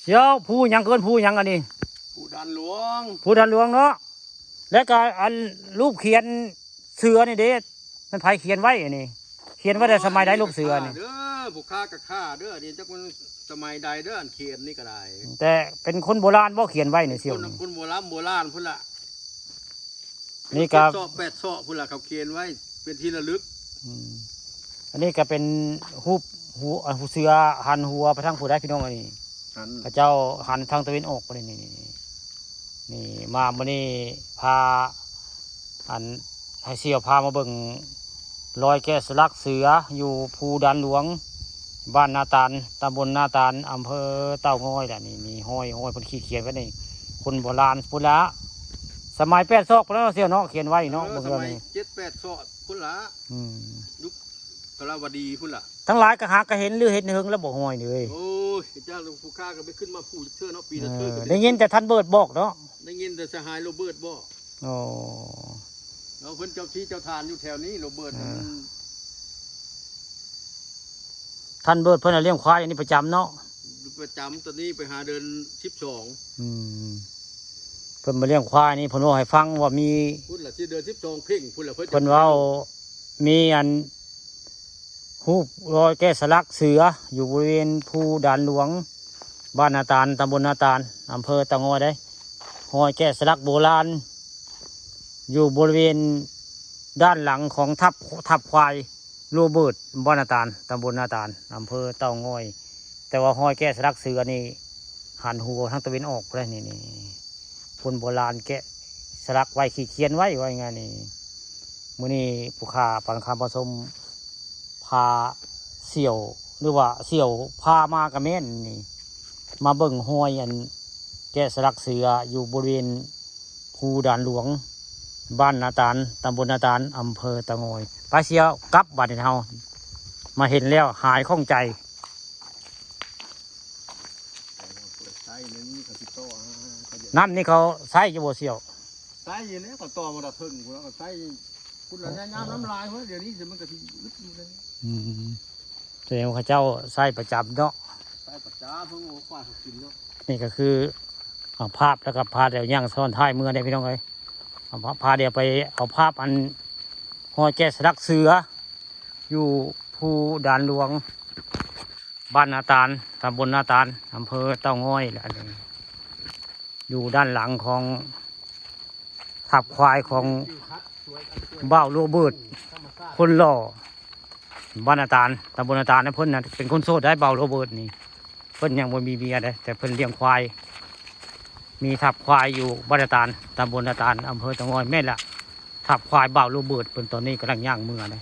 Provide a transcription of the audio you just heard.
เดี๋ยวผู้ยังเกินผู้ยังอันนี้ผู้ดันหลวงผู้ดันหลวงเนาะแล้วก็อันรูปเขียนเสือนี่เด้มันไผเขียนไว้อันนี้เขียนไว้แต่สมัยใดรูปเสือนี่เด้อผู้ค้ากับข้าเด้อนี่จักมันสมัยใดเด้ออันเขียนนี่ก็ได้แต่เป็นคนโบราณบ่เขียนไว้ในเสี่ยวนี่คนโบราณพุ่นละนี่ก็8 ซอกพุ่นละเขาเขียนไว้เป็นที่ระลึกอันนี้ก็เป็นรูปหูเสือหันหัวไปทางผู้ใดพี่น้องอันนี้พระเจ้าหันทางตะวันออกไปนี่มามื้อนี้พาอันให้เสี่ยวพามาเบิ่งรอยแกะสลักเสืออยู่ภูดันหลวงบ้านนาตาลตำบลนาตาลอำเภอเต้างอยแหละนี่ห้อยเพิ่นเขียนไว้นี่คนโบราณพุทธะสมัย8 ซอกแล้วเสี่ยวเนาะเขียนไว้เนาะเบิ่งแล้วนี่7-8 ซอกพุ่นละยุคกลาวดีพุ่นละทั้งหลายก็หากระเห็นหรือเห็นเฮิงแล้วบ่ห้อยนี่เอ้ยโอ้ยเจ้าหลวงปู่ข้าก็ไปขึ้นมาพูดเชื่อเนาะปีละเทื่อได้ยินแต่ท่านเบิดบอกเนาะได้ยินแต่สหายโรเบิร์ตบอกโอ้เราเพิ่นเจ้าที่เจ้าทานอยู่แถวนี้โรเบิร์ตท่านเบิดเพิ่นเลี้ยงควายอันนี้ประจำเนาะประจำตอนนี้ไปหาเดิน12เพิ่นมาเลี้ยงควายนี่เพิ่นว่าให้ฟังว่ามีพุ่นละที่เดิน12เพ่งพุ่นละเพิ่นว่ามีอันรูปรอยแกะสลักเสืออยู่บริเวณภูด่านหลวงบ้านนาตาลตำบลนาตาลอำเภอเตางอยได้รอยแกะสลักโบราณอยู่บริเวณด้านหลังของทับควายโรเบิร์ตบ้านนาตาลตำบลนาตาลอำเภอเตางอยแต่ว่าห้อยแกะสลักเสือนี่หันหัวทางตะวันออกเลยนี่คนโบราณแกะสลักไว้เขียนไว้ไงนี่มื้อนี้ผู้ค้าปังคำผสมพาเสี่ยวหรือว่าเสี่ยวพามากับแม่นนี่มาเบิ่งห้อยอันแกะสลักเสืออยู่บริเวณภูด่านหลวงบ้านนาตาลตำบลนาตาลอำเภอเตางอยไปเสี่ยวกลับบ้านเฮามาเห็นแล้วหายข้องใจน้ำนี่เขาใช้จะบ่เสี่ยวใช้อยู่เนี่ยก็ต่อมาดับเพิ่งแล้วก็ใช้คุณละน้ำลายเพราะเดี๋ยวนี้มันก็ที่อึดอยู่เลยแสดงว่าเจ้าใช้ประจำเนาะใช้ประจำเพิ่งเอาควายเขากินเนาะนี่ก็คือภาพแล้วก็พาเดี๋ยวย่างซ้อนท้ายเมื่อได้พี่น้องเลยพาเดี๋ยวไปเอาภาพอันห้อยแกะสลักเสืออยู่ภูด่านหลวงบ้านนาตาลตำบลนาตาลอำเภอเต้างอยแหละอยู่ด้านหลังของทับควายของบ่าวโรเบิร์ตคนหล่อบ้านนาตาลตำบลนาตาลนะเพิ่นน่ะเป็นคนโสดได้บ่าวโรเบิร์ตนี่เพิ่นยังบ่มีเมียได้แต่เพิ่นเลี้ยงควายมีทับควายอยู่บ้านนาตาลตำบลนาตาลอำเภอเต้างอยแม่นละทับควายบ่าวโรเบิร์ตเพิ่นตอนนี้กำลังย่างมือนะ